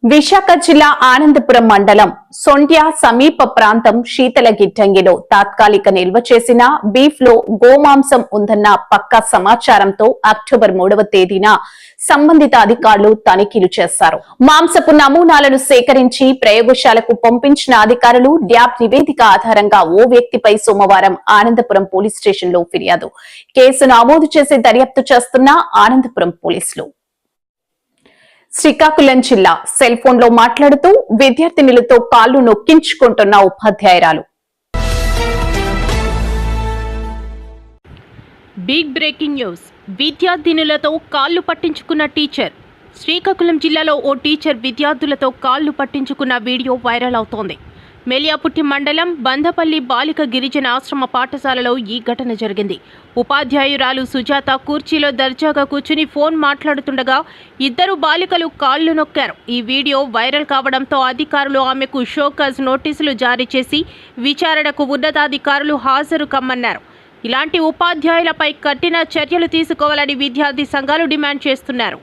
విశాఖ జిల్లా ఆనందపురం మండలం సొంట్య సమీప ప్రాంతం శీతల గిడ్డంగిలో తాత్కాలిక నిల్వ చేసిన బీఫ్ లో గోమాంసం ఉందన్న పక్కా సమాచారంతో అక్టోబర్ 3వ తేదీన సంబంధిత అధికారులు తనిఖీలు చేశారు. మాంసపు నమూనాలను సేకరించి ప్రయోగశాలకు పంపించిన అధికారులు ల్యాబ్ నివేదిక ఆధారంగా ఓ వ్యక్తిపై సోమవారం ఆనందపురం పోలీస్ స్టేషన్లో ఫిర్యాదు కేసు నమోదు చేసి దర్యాప్తు చేస్తున్న ఆనందపురం పోలీసులు. శ్రీకాకుళం జిల్లా సెల్ ఫోన్ లో మాట్లాడుతూ విద్యార్థినులతో కాళ్లు నొక్కించుకుంటున్న ఉపాధ్యాయురాలు. Big breaking news. విద్యార్థినులతో కాళ్లు పట్టించుకున్న టీచర్. శ్రీకాకుళం జిల్లాలో ఓ టీచర్ విద్యార్థులతో కాళ్లు పట్టించుకున్న వీడియో వైరల్ అవుతోంది. మెలియాపుట్టి మండలం బందపల్లి బాలిక గిరిజన ఆశ్రమ పాఠశాలలో ఈ ఘటన జరిగింది. ఉపాధ్యాయురాలు సుజాత కుర్చీలో దర్జాగా కూర్చుని ఫోన్ మాట్లాడుతుండగా ఇద్దరు బాలికలు కాళ్లు నొక్కారు. ఈ వీడియో వైరల్ కావడంతో అధికారులు ఆమెకు షోకాజ్ నోటీసులు జారీ చేసి విచారణకు ఉన్నతాధికారులు హాజరు కమ్మన్నారు. ఇలాంటి ఉపాధ్యాయులపై కఠిన చర్యలు తీసుకోవాలని విద్యార్థి సంఘాలు డిమాండ్ చేస్తున్నారు.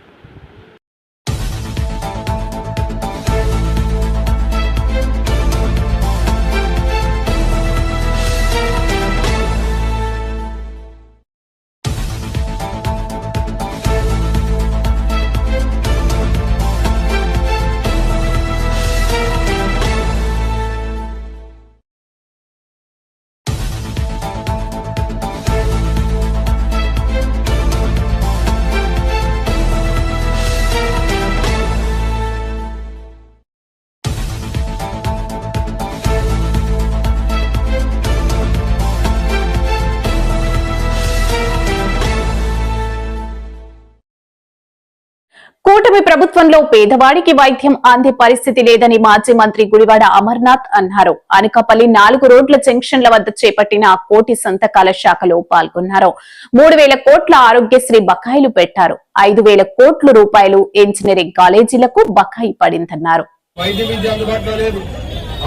కూటమి ప్రభుత్వంలో పేదవాడికి వైద్యం అందే పరిస్థితి లేదని మాజీ మంత్రి గుడివాడ అమర్నాథ్ అన్నారు. అనకాపల్లి 4 రోడ్ల జంక్షన్ల వద్ద చేపట్టిన కోటి సంతకాల శాఖలో పాల్గొన్నారు. 3,000 కోట్ల ఆరోగ్యశ్రీ బకాయిలు పెట్టారు. 5,000 కోట్ల రూపాయలు ఇంజనీరింగ్ కాలేజీలకు బకాయి పడిందన్నారు. వైద్య విద్య అందుబాటులో లేదు.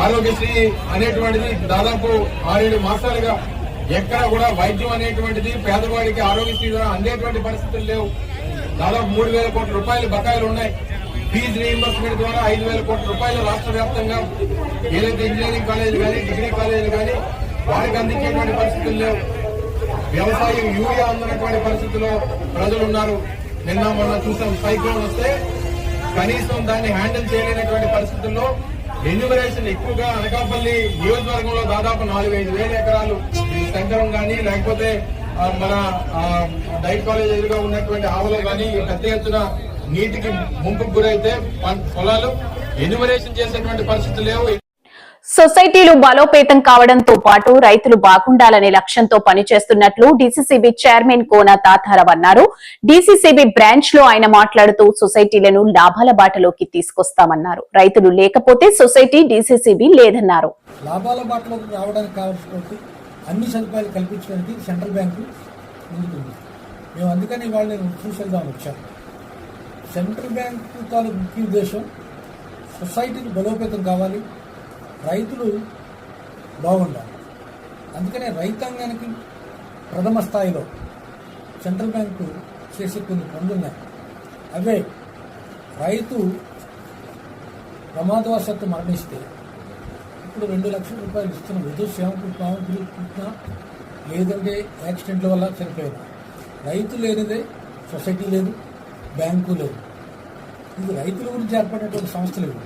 ఆరోగ్యశ్రీ అనేటువంటిది దాదాపు 6-7 మాసాలుగా ఎక్కడ కూడా వైద్యం అనేటువంటిది పేదవాడికి ఆరోగ్యశ్రీ ద్వారా అందేటువంటి పరిస్థితులు లేవు. దాదాపు 3,000 కోట్ల రూపాయలు బకాయిలు ఉన్నాయి. ఫీజు రీఇంబర్స్మెంట్ ద్వారా 5,000 కోట్ల రూపాయలు రాష్ట్ర వ్యాప్తంగా ఏదైతే ఇంజనీరింగ్ కాలేజీలు కానీ డిగ్రీ కాలేజీలు కానీ వారికి అందించేటువంటి పరిస్థితులు లేవు. వ్యవసాయం యూరియా అందనటువంటి పరిస్థితుల్లో ప్రజలు ఉన్నారు. నిన్న మొన్న చూసాం, సైక్లోన్ వస్తే కనీసం దాన్ని హ్యాండిల్ చేయలేనటువంటి పరిస్థితుల్లో ఎన్యూమరేషన్ ఎక్కువగా అనకాపల్లి నియోజకవర్గంలో దాదాపు 4,500 ఎకరాలు శంకరం కానీ లేకపోతే మన డైట్ కాలేజ్ ఎదురుగా ఉన్నటువంటి ఆవులు కానీ పెద్ద ఎత్తున నీటికి ముంపుకు గురైతే పొలాలు ఎన్యూమరేషన్ చేసేటువంటి పరిస్థితులు లేవు. సొసైటీలు బలోపేతం కావడంతో పాటు రైతులు బాగుండాలనే లక్ష్యంతో పనిచేస్తున్నట్లు డీసీసీబీ చైర్మన్ కోన తాతారావు అన్నారు. డీసీసీబీ బ్రాంచ్ లో ఆయన మాట్లాడుతూ సొసైటీలను లాభాల బాటలోకి తీసుకొస్తామన్నారు. రైతులు లేకపోతే సొసైటీ డీసీసీబీ లేదన్నారు. లాభాల బాటలోకి రావడానికి కావాల్సిన అన్ని సదుపాయాలు కల్పించడానికి సెంట్రల్ బ్యాంకు ముందుకుంది. మేము అందుకని వాళ్ళని చూసేద్దామని వచ్చాము. సెంట్రల్ బ్యాంకు తాలూకు ముఖ్య ఉద్దేశం సొసైటీని బలోపేతం కావాలి, రైతులు బాగుండాలి. అందుకనే రైతాంగానికి ప్రథమ స్థాయిలో సెంట్రల్ బ్యాంకు చేసే కొన్ని పనులున్నాయి. అవే రైతు ప్రమాదవశాత్తు మరణిస్తే ఇప్పుడు 2 లక్షల రూపాయలు ఇస్తున్న విద్యుత్ సేవకు పుట్టినా లేదంటే యాక్సిడెంట్ల వల్ల చనిపోయినా రైతు లేనిదే సొసైటీ లేదు, బ్యాంకు లేదు. ఇది రైతుల గురించి ఏర్పడినటువంటి సంస్థలు ఇవి.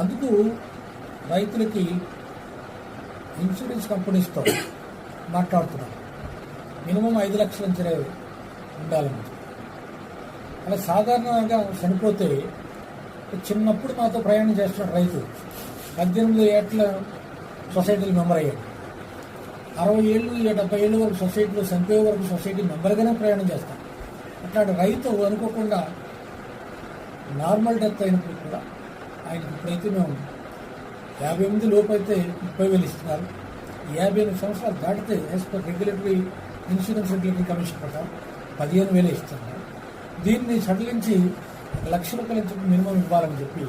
అందుకు రైతులకి ఇన్సూరెన్స్ కంపెనీస్తో మాట్లాడుతున్నాం. మినిమం 5 లక్షల నుంచి ఉండాలని. అలా సాధారణంగా చనిపోతే చిన్నప్పుడు మాతో ప్రయాణం చేస్తున్న రైతు 18 ఏళ్ల సొసైటీలో మెంబర్ అయ్యాడు. 60 ఏళ్ళు 70 ఏళ్ళ వరకు సొసైటీలో చనిపోయే వరకు సొసైటీ మెంబర్గానే ప్రయాణం చేస్తాం. అట్లాంటి రైతు అనుకోకుండా నార్మల్ డెత్ అయినప్పుడు కూడా ఆయనకి ఇప్పుడైతే మేము 58 లోపు అయితే 30,000 ఇస్తున్నారు. 58 సంవత్సరాలు దాటితే as per regulatory insurance regulatory commission ప్రకారం 15,000 ఇస్తున్నారు. దీన్ని సడలించి 1 లక్ష రూపాయలు మినిమం ఇవ్వాలని చెప్పి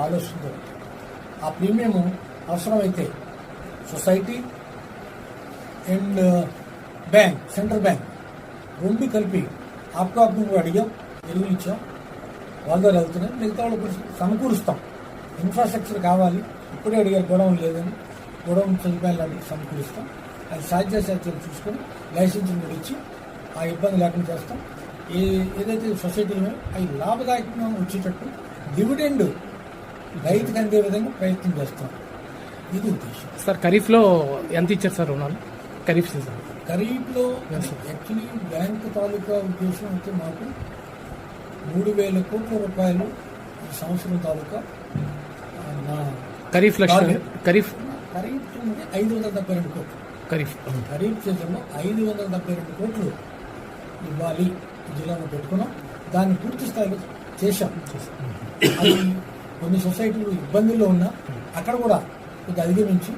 ఆలోచనతో ఆ ప్రీమియం అవసరమైతే society and bank, central bank రెండు కలిపి ఆప్కాప్ను అడిగాం, ఎరువులు ఇచ్చాం, వాళ్ళ ద్వారా వెళ్తున్నాయి. మిగతా వాళ్ళు సమకూరుస్తాం. ఇన్ఫ్రాస్ట్రక్చర్ కావాలి, ఇప్పుడే అడిగారు గొడవలు లేదని, గొడవలు సదుపాయాలు లాంటివి సమకూరుస్తాం. అది సాధ్యాసాధ్యాలు చూసుకొని లైసెన్సులు కూడా ఇచ్చి ఆ ఇబ్బంది లేకుండా చేస్తాం. ఏదైతే సొసైటీలో అవి లాభదాయకంగా వచ్చేటట్టు డివిడెండ్ రైతుకు అందే విధంగా ప్రయత్నం చేస్తాం. ఇది ఉద్దేశం. సార్ ఖరీఫ్లో ఎంత ఇచ్చారు సార్ రుణాలు? ఖరీఫ్ సీజన్ ఖరీఫ్లో యాక్చువల్లీ బ్యాంకు తాలూకా ఉద్దేశం అయితే మాకు 3,000 కోట్ల రూపాయలు ఈ సంవత్సరం తాలూకా ఖరీఫ్ ఖరీఫ్ 572 కోట్లు. ఖరీఫ్ సీజన్లో 572 కోట్లు ఇవ్వాలి జిల్లాలో పెట్టుకున్నాం. దాన్ని పూర్తి స్థాయిలో చేశాం. అది కొన్ని సొసైటీలు ఇబ్బందుల్లో ఉన్నా అక్కడ కూడా ఇది అధిగమించి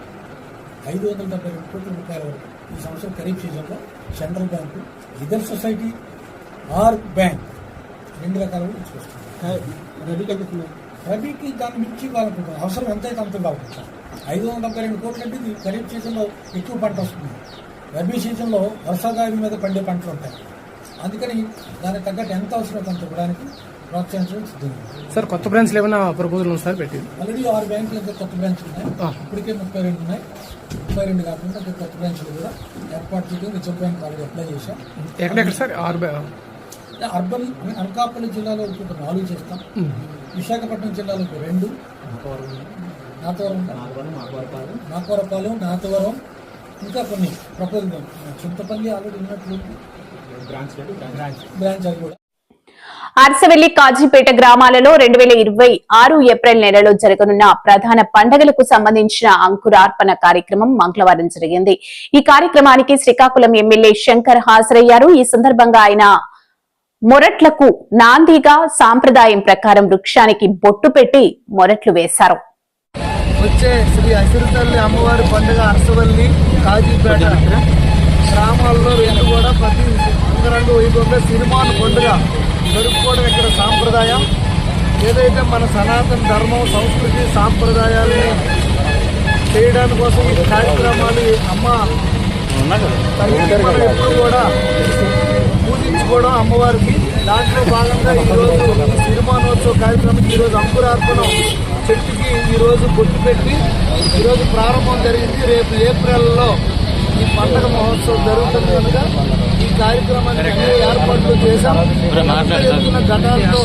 572 కోట్ల రూపాయల వరకు ఈ సంవత్సరం ఖరీఫ్ సీజన్లో central bank, either society or bank రెండు రకాలుగా ఇచ్చుకొస్తుంది. రబీకి దాన్ని మించి ఇవ్వాలనుకుంటున్నాం. అవసరం ఎంతైతే అంత ఇవ్వాలనుకుంటాం. 572 కోట్లు అంటే ఇది ఖరీఫ్ సీజన్లో ఎక్కువ పంట వస్తుంది. రబీ సీజన్లో వర్షాకాలం మీద పండే పంటలు ఉంటాయి. అందుకని దానికి తగ్గట్టు ఎంత అవసరం అంత ఇవ్వడానికి ప్రోత్సహించడం సిద్ధంగా. సార్ కొత్త బ్రాంచ్లు ఏమైనా ప్రపోజల్ ఉంది సార్? పెట్టింది ఆల్రెడీ 6 బ్యాంకులు అయితే కొత్త బ్రాంచ్లు ఉన్నాయి. ఇప్పటికే 32 ఉన్నాయి. 32 కాకుండా కొత్త బ్రాంచ్లు కూడా ఏర్పాటు చేయడం రిజర్వ్ బ్యాంక్ వాళ్ళకి అప్లై చేశాం. ఎక్కడెక్కడ సార్? అర్బన్ అనకాపల్లి జిల్లాలో ఒక 4 చేస్తాం. విశాఖపట్నం జిల్లాలో 2, నాకవరపాలెం, నాతవరం, ఇంకా కొన్ని ప్రపోజల్ చింతపల్లి ఆల్రెడీ ఉన్నట్లు బ్రాంచ్ అది కూడా. అరసవెల్లి, కాజీపేట గ్రామాలలో 2026 ఏప్రిల్ నెలలో జరగనున్న ప్రధాన పండుగలకు సంబంధించిన అంకురార్పణ కార్యక్రమం మంగళవారం జరిగింది. ఈ కార్యక్రమానికి శ్రీకాకుళం ఎమ్మెల్యే శంకర్ హాజరయ్యారు. ఈ సందర్భంగా ఆయన మొరట్లకు నాందిగా సాంప్రదాయం ప్రకారం వృక్షానికి బొట్టు పెట్టి మొరట్లు వేశారు. వచ్చే శ్రీ అసిరితల్లి అమ్మవారి పండుగ అరసవల్లి, కాజీపేట గ్రామాల్లో రెండు కూడా ప్రతి అంగరంగ వైభవంగా సిరిమాను పండుగ జరుపుకోవడం ఇక్కడ సాంప్రదాయం. ఏదైతే మన సనాతన ధర్మం, సంస్కృతి, సాంప్రదాయాలని చేయడానికి కోసం ఈ కార్యక్రమాలు అమ్మ తల్లిని మనం ఎప్పుడు కూడా పూజించుకోవడం అమ్మవారికి. దాంట్లో భాగంగా ఈరోజు సిరిమానోత్సవ కార్యక్రమం, ఈరోజు అంకురార్పణం చెట్టుకి ఈరోజు బొట్టు పెట్టి ఈరోజు ప్రారంభం జరిగింది. రేపు ఏప్రిల్లో ఈ పండుగ మహోత్సవం జరుగుతుంది కనుక ఈ కార్యక్రమానికి అన్ని ఏర్పాట్లు చేశాం. ఎత్తున ఘటాలతో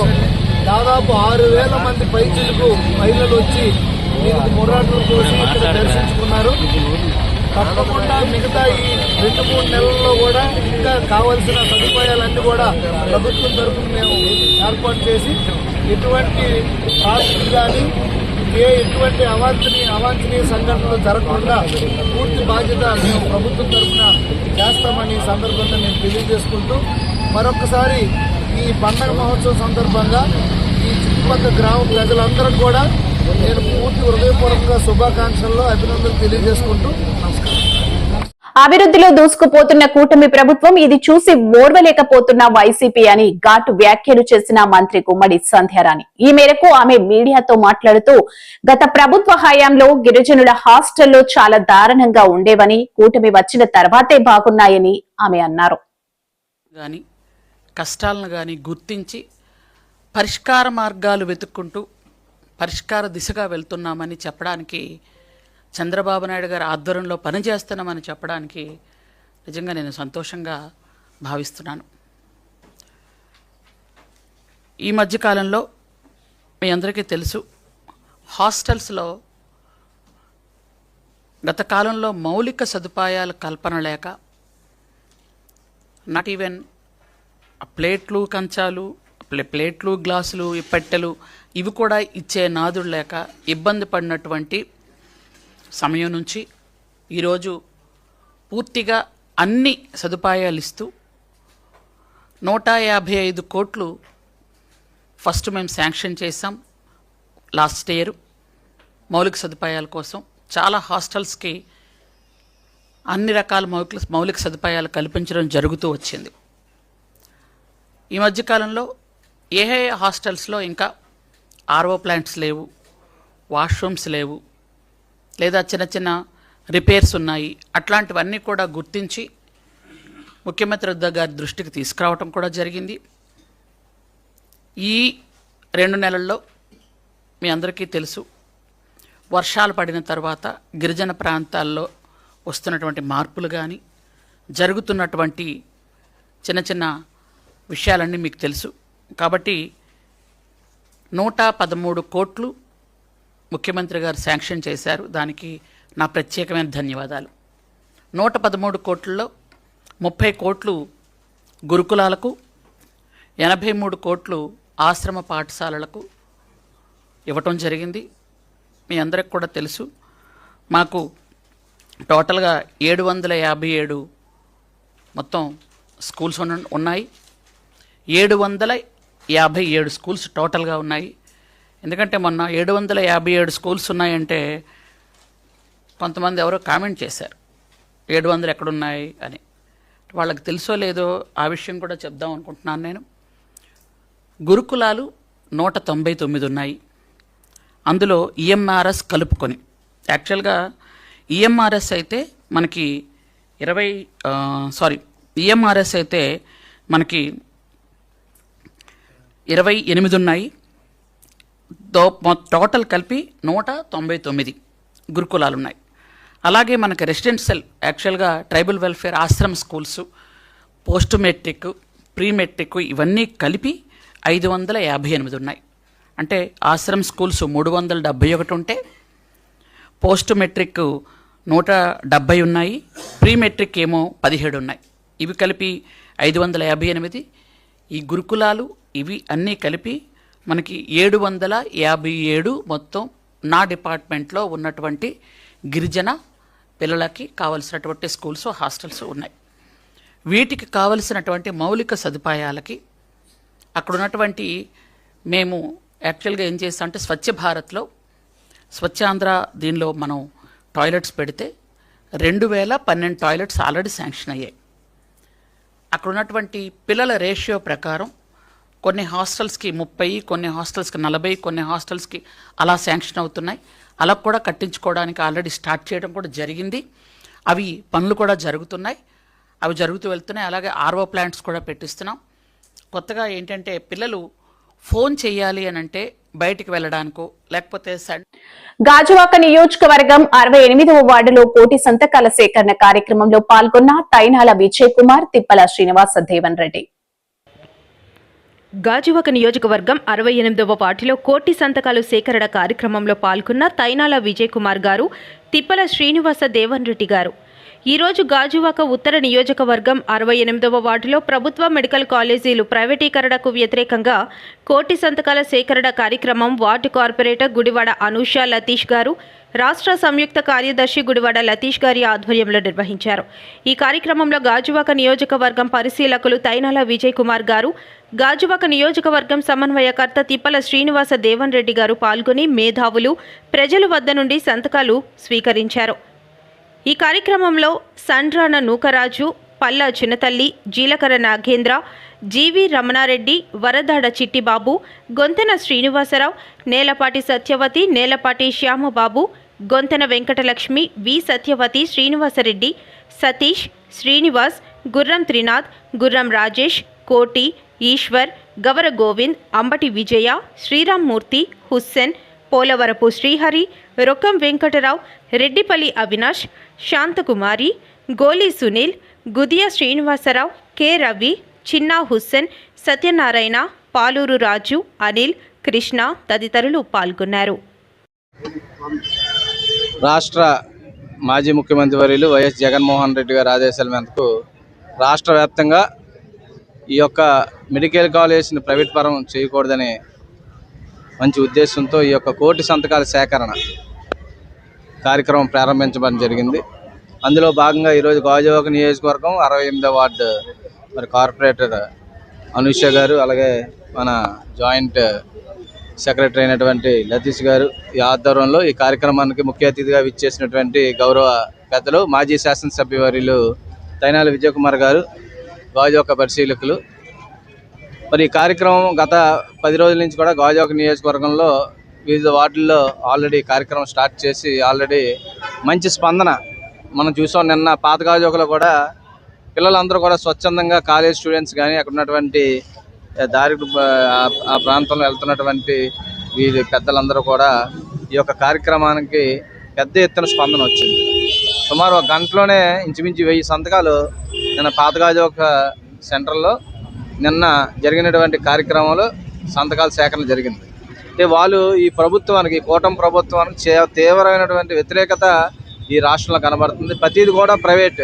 దాదాపు 6,000 మంది పైచిలకు మహిళలు వచ్చి దీనికి మురాట్లు కోసి ఇక్కడ దర్శించుకున్నారు. తప్పకుండా మిగతా ఈ 2-3 నెలల్లో కూడా ఇంకా కావలసిన సదుపాయాలన్నీ కూడా ప్రభుత్వం తరఫున మేము ఏర్పాటు చేసి ఎటువంటి ట్రాఫిక్ కానీ ఎటువంటి అవాంఛనీయ సంఘటనలు జరగకుండా పూర్తి బాధ్యత మేము ప్రభుత్వం తరఫున చేస్తామని ఈ సందర్భంగా మేము తెలియజేసుకుంటూ మరొకసారి ఈ పండగ మహోత్సవం సందర్భంగా ఈ చుట్టుపక్కల గ్రామ ప్రజలందరూ కూడా నేను పూర్తి హృదయపూర్వకంగా శుభాకాంక్షల్లో అభినందనలు తెలియజేసుకుంటూ నమస్కారం. అభివృద్ధిలో దూసుకుపోతున్న కూటమి ప్రభుత్వం ఇది చూసి ఓర్వలేకపోతున్న వైసీపీ అని ఘాటు వ్యాఖ్యలు చేసిన మంత్రి గుమ్మడి సంధ్యారాణి. ఈ మేరకు ఆమె మీడియాతో మాట్లాడుతూ గత ప్రభుత్వ హయాంలో గిరిజనుల హాస్టల్లో చాలా దారుణంగా ఉండేవని, కూటమి వచ్చిన తర్వాతే బాగున్నాయని ఆమె అన్నారు. కష్టాలను గాని గుర్తించి పరిష్కార మార్గాలు వెతుక్కుంటూ పరిష్కార దిశగా వెళ్తున్నామని చెప్పడానికి, చంద్రబాబు నాయుడు గారి ఆధ్వర్యంలో పనిచేస్తున్నామని చెప్పడానికి నిజంగా నేను సంతోషంగా భావిస్తున్నాను. ఈ మధ్యకాలంలో మీ అందరికీ తెలుసు, హాస్టల్స్లో గత కాలంలో మౌలిక సదుపాయాల కల్పన లేక, నాట్ ఈవెన్ ప్లేట్లు, కంచాలు, ప్లేట్లు, గ్లాసులు, పెట్టెలు ఇవి కూడా ఇచ్చే నాదుడు లేక ఇబ్బంది పడినటువంటి సమయం నుంచి ఈరోజు పూర్తిగా అన్ని సదుపాయాలు ఇస్తూ 155 కోట్లు ఫస్ట్ మేము శాంక్షన్ చేసాం లాస్ట్ ఇయర్ మౌలిక సదుపాయాల కోసం. చాలా హాస్టల్స్కి అన్ని రకాల మౌలిక సదుపాయాలు కల్పించడం జరుగుతూ వచ్చింది. ఈ మధ్యకాలంలో ఏ హాస్టల్స్లో ఇంకా ఆర్ఓ ప్లాంట్స్ లేవు, వాష్రూమ్స్ లేవు, లేదా చిన్న చిన్న రిపేర్స్ ఉన్నాయి, అట్లాంటివన్నీ కూడా గుర్తించి ముఖ్యమంత్రి గారి దృష్టికి తీసుకురావటం కూడా జరిగింది. ఈ 2 నెలల్లో మీ అందరికీ తెలుసు, వర్షాలు పడిన తర్వాత గిరిజన ప్రాంతాల్లో వస్తున్నటువంటి మార్పులు కానీ జరుగుతున్నటువంటి చిన్న చిన్న విషయాలన్నీ మీకు తెలుసు. కాబట్టి 113 కోట్లు ముఖ్యమంత్రి గారు శాంక్షన్ చేశారు. దానికి నా ప్రత్యేకమైన ధన్యవాదాలు. 113 కోట్లలో 30 కోట్లు గురుకులాలకు, 83 కోట్లు ఆశ్రమ పాఠశాలలకు ఇవ్వటం జరిగింది. మీ అందరికి కూడా తెలుసు, మాకు టోటల్గా 757 మొత్తం స్కూల్స్ ఉన్నాయి. 757 స్కూల్స్ టోటల్గా ఉన్నాయి. ఎందుకంటే మొన్న 757 స్కూల్స్ ఉన్నాయంటే కొంతమంది ఎవరో కామెంట్ చేశారు 700 ఎక్కడున్నాయి అని. వాళ్ళకి తెలుసో లేదో ఆ విషయం కూడా చెప్దాం అనుకుంటున్నాను నేను. గురుకులాలు 199 ఉన్నాయి. అందులో ఈఎంఆర్ఎస్ కలుపుకొని, యాక్చువల్గా ఈఎంఆర్ఎస్ అయితే మనకి ఈఎంఆర్ఎస్ అయితే మనకి 28 ఉన్నాయి. టోటల్ కలిపి 199 గురుకులాలు ఉన్నాయి. అలాగే మనకి రెసిడెన్షియల్, యాక్చువల్గా ట్రైబల్ వెల్ఫేర్ ఆశ్రమ schools, post matric, pre matric ఇవన్నీ కలిపి 558 ఉన్నాయి. అంటే ఆశ్రమ్ స్కూల్స్ 371 ఉంటే, పోస్ట్ మెట్రిక్ 170 ఉన్నాయి, ప్రీ మెట్రిక్ ఏమో 17 ఉన్నాయి. ఇవి కలిపి 558. ఈ గురుకులాలు ఇవి అన్నీ కలిపి మనకి 757 మొత్తం నా డిపార్ట్మెంట్లో ఉన్నటువంటి గిరిజన పిల్లలకి కావలసినటువంటి స్కూల్స్, హాస్టల్స్ ఉన్నాయి. వీటికి కావలసినటువంటి మౌలిక సదుపాయాలకి అక్కడ ఉన్నటువంటి మేము యాక్చువల్గా ఏం చేస్తాం అంటే స్వచ్ఛ భారత్లో, స్వచ్ఛాంధ్ర దీనిలో మనం టాయిలెట్స్ పెడితే 2012 టాయిలెట్స్ ఆల్రెడీ శాంక్షన్ అయ్యాయి. అక్కడ ఉన్నటువంటి పిల్లల రేషియో ప్రకారం కొన్ని హాస్టల్స్కి 30, కొన్ని హాస్టల్స్కి 40, కొన్ని హాస్టల్స్కి అలా శాంక్షన్ అవుతున్నాయి. అలా కూడా కట్టించుకోవడానికి ఆల్రెడీ స్టార్ట్ చేయడం కూడా జరిగింది. అవి పనులు కూడా జరుగుతున్నాయి, అవి జరుగుతూ వెళ్తున్నాయి. అలాగే ఆర్ఓ ప్లాంట్స్ కూడా పెట్టిస్తున్నాం. కొత్తగా ఏంటంటే పిల్లలు ఫోన్ చేయాలి అని అంటే బయటికి వెళ్ళడానికో లేకపోతే గాజువాక నియోజకవర్గం 68వ వార్డులో కోటి సంతకాల సేకరణ కార్యక్రమంలో పాల్గొన్న తైనాల విజయ్ కుమార్, తిప్పల శ్రీనివాస దేవన్ రెడ్డి. గాజువాక నియోజకవర్గం 68వ వార్డులో కోటి సంతకాలు సేకరణ కార్యక్రమంలో పాల్గొన్న తైనాల విజయ్ కుమార్ గారు, తిప్పల శ్రీనివాస దేవన్ రెడ్డి గారు ఈరోజు గాజువాక ఉత్తర నియోజకవర్గం 68వ వార్డులో ప్రభుత్వ మెడికల్ కాలేజీలు ప్రైవేటీకరణకు వ్యతిరేకంగా కోటి సంతకాల సేకరణ కార్యక్రమం వార్డు కార్పొరేటర్ గుడివాడ అనూష లతీష్ గారు, రాష్ట్ర సంయుక్త కార్యదర్శి గుడివాడ లతీష్ గారి ఆధ్వర్యంలో నిర్వహించారు. ఈ కార్యక్రమంలో గాజువాక నియోజకవర్గం పరిశీలకులు తైనాల విజయ్ కుమార్ గారు, గాజువాక నియోజకవర్గం సమన్వయకర్త తిప్పల శ్రీనివాస దేవన్ రెడ్డి గారు పాల్గొని మేధావులు, ప్రజల వద్ద నుండి సంతకాలు స్వీకరించారు. ఈ కార్యక్రమంలో సండ్రాన నూకరాజు, పల్లా చిన్నతల్లి, జీలకర్ర నాగేంద్ర, జీవి రమణారెడ్డి, వరదాడ చిట్టిబాబు, గొంతెన శ్రీనివాసరావు, నేలపాటి సత్యవతి, నేలపాటి శ్యామబాబు, గొంతెన వెంకటలక్ష్మి, వి సత్యవతి, శ్రీనివాసరెడ్డి, సతీష్, శ్రీనివాస్, గుర్రం త్రినాథ్, గుర్రం రాజేష్, కోటి, ఈశ్వర్, గవర గోవింద్, అంబటి విజయ, శ్రీరామ్మూర్తి, హుస్సేన్, పోలవరపు శ్రీహరి, రొక్కం వెంకటరావు, రెడ్డిపల్లి అవినాష్, శాంతకుమారి, గోలి సునీల్, గుదియా శ్రీనివాసరావు, కె రవి, చిన్నా హుస్సేన్, సత్యనారాయణ, పాలూరు రాజు, అనిల్, కృష్ణ తదితరులు పాల్గొన్నారు. రాష్ట్ర మాజీ ముఖ్యమంత్రి వర్యులు వైఎస్ జగన్మోహన్ రెడ్డి గారి ఆదేశాల మేరకు రాష్ట్ర వ్యాప్తంగా ఈ యొక్క మెడికల్ కాలేజ్ని ప్రైవేట్ పరం చేయకూడదనే మంచి ఉద్దేశంతో ఈ యొక్క కోటి సంతకాల సేకరణ కార్యక్రమం ప్రారంభించడం జరిగింది. అందులో భాగంగా ఈరోజు గాజువాక నియోజకవర్గం 68వ వార్డు మరి కార్పొరేటర్ అనూష గారు, అలాగే మన జాయింట్ సెక్రటరీ అయినటువంటి లతీష్ గారు ఈ ఆధ్వర్యంలో ఈ కార్యక్రమానికి ముఖ్య అతిథిగా విచ్చేసినటువంటి గౌరవ పెద్దలు మాజీ శాసనసభ్యవర్యులు తైనాల విజయ్ కుమార్ గారు, గాజువాక పరిశీలకులు. మరి ఈ కార్యక్రమం గత 10 రోజుల నుంచి కూడా గాజువాక నియోజకవర్గంలో వివిధ వార్డుల్లో ఆల్రెడీ కార్యక్రమం స్టార్ట్ చేసి ఆల్రెడీ మంచి స్పందన మనం చూసాం. నిన్న పాత గాజోకలో కూడా పిల్లలందరూ కూడా స్వచ్ఛందంగా కాలేజ్ స్టూడెంట్స్ కానీ అక్కడ ఉన్నటువంటి దారి ఆ ప్రాంతంలో వెళ్తున్నటువంటి వీరి పెద్దలందరూ కూడా ఈ యొక్క కార్యక్రమానికి పెద్ద ఎత్తున స్పందన వచ్చింది. సుమారు ఒక గంటలోనే ఇంచుమించు 1000 సంతకాలు నిన్న పాత గాజోక సెంటర్లో నిన్న జరిగినటువంటి కార్యక్రమంలో సంతకాల సేకరణ జరిగింది. అంటే వాళ్ళు ఈ ప్రభుత్వానికి, కూటమి ప్రభుత్వానికి తీవ్రమైనటువంటి వ్యతిరేకత ఈ రాష్ట్రంలో కనబడుతుంది. ప్రతిది కూడా ప్రైవేట్.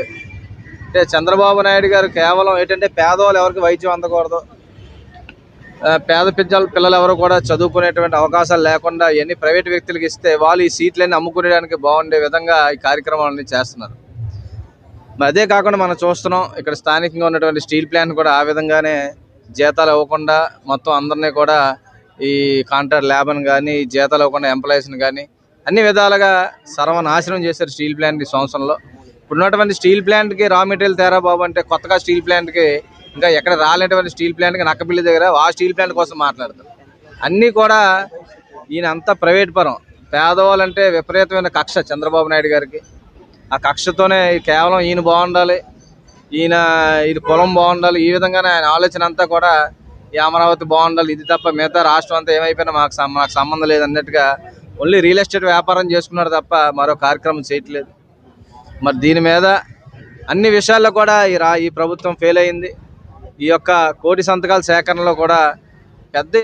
అంటే చంద్రబాబు నాయుడు గారు కేవలం ఏంటంటే పేదవాళ్ళు ఎవరికి వైద్యం అందకూడదు, పేద పిల్లలు ఎవరు కూడా చదువుకునేటువంటి అవకాశాలు లేకుండా ఇవన్నీ ప్రైవేట్ వ్యక్తులకు ఇస్తే వాళ్ళు ఈ సీట్లన్నీ అమ్ముకునేడానికి బాగుండే విధంగా ఈ కార్యక్రమాలన్నీ చేస్తున్నారు. అదే కాకుండా మనం చూస్తున్నాం ఇక్కడ స్థానికంగా ఉన్నటువంటి స్టీల్ ప్లాంట్ కూడా ఆ విధంగానే జీతాలు ఇవ్వకుండా మొత్తం అందరినీ కూడా ఈ కాంట్రాక్ట్ ల్యాబ్ని కానీ జీతాలు ఇవ్వకుండా ఎంప్లాయీస్ని కానీ అన్ని విధాలుగా సర్వనాశనం చేశారు స్టీల్ ప్లాంట్ ఈ సంవత్సరంలో. ఇప్పుడున్నటువంటి స్టీల్ ప్లాంట్కి రా మెటీరియల్ తేరా బాబు అంటే కొత్తగా స్టీల్ ప్లాంట్కి ఇంకా ఎక్కడ రాలేటువంటి స్టీల్ ప్లాంట్కి నక్కపిల్లి దగ్గర ఆ స్టీల్ ప్లాంట్ కోసం మాట్లాడతారు. అన్నీ కూడా ఈయన అంతా ప్రైవేట్ పరం. పేదవాళ్ళంటే విపరీతమైన కక్ష చంద్రబాబు నాయుడు గారికి. ఆ కక్షతోనే కేవలం ఈయన బాగుండాలి, ఇది కులం బాగుండాలి, ఈ విధంగానే ఆయన ఆలోచన అంతా కూడా ఈ అమరావతి బాగుండాలి, ఇది తప్ప మిగతా రాష్ట్రం అంతా ఏమైపోయినా మాకు సంబంధం లేదు అన్నట్టుగా ఓన్లీ రియల్ ఎస్టేట్ వ్యాపారం చేసుకున్నాడు తప్ప మరో కార్యక్రమం చేయట్లేదు. మరి దీని మీద అన్ని విషయాల్లో కూడా ఈ ప్రభుత్వం ఫెయిల్ అయింది. ఈ యొక్క కోటి సంతకాల సేకరణలో కూడా పెద్ద